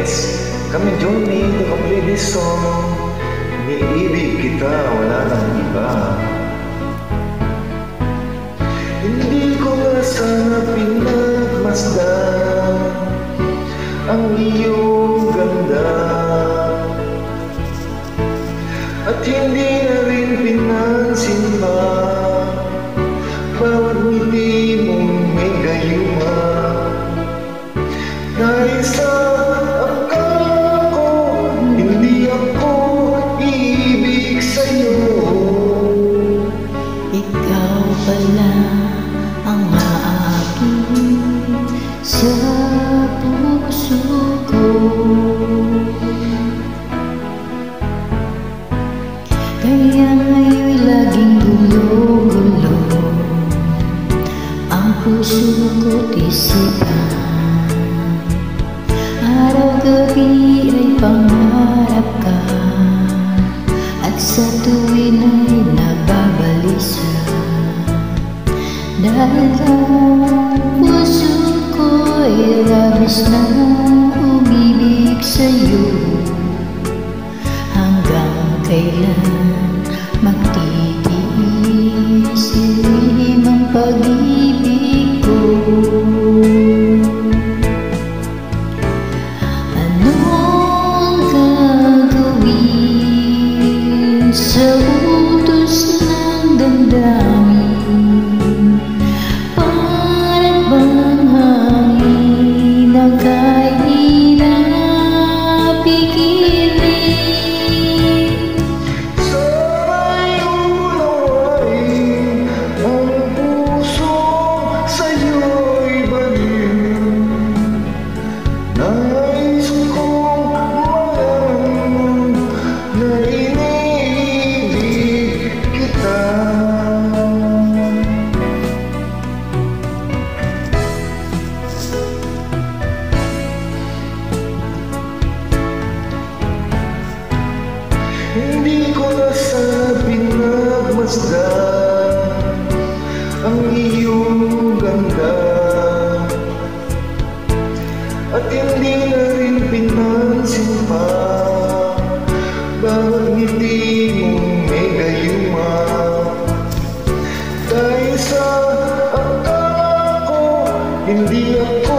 Let's come and join me to complete this song. Iniibig kita, wala nang iba. Hindi ko nga sana pinagmasdan ang iyong ganda, at hindi na rin pinansin pa bawat ngiti mong may gayuma. Dahil sa akala ko, hindi ako iibig sa'yo. Ikaw pala ang aking sa puso ko. Kaya ngayon'y laging gulo-gulo ang puso ko't isipan. Araw-gabi ay pangarap ka, at sa tuwin ay nababalisa. Dahil ang puso ko'y labis na umibig sa'yo. Hanggang kailan magtitiis ilihim ang pag-ibig ko? Anong gagawin sa utos ng damdamin? Parang bang hangin na kahit napigilan. Sana'y unawain ang puso sa'yo'y baliw. Nais kong malaman na iniibig kita. Hindi ko na sana pinagmasdan ang iyong ganda, at hindi na rin pinansin pa bawat ngiti mong may gayuma. Dahil sa akala ko, hindi ako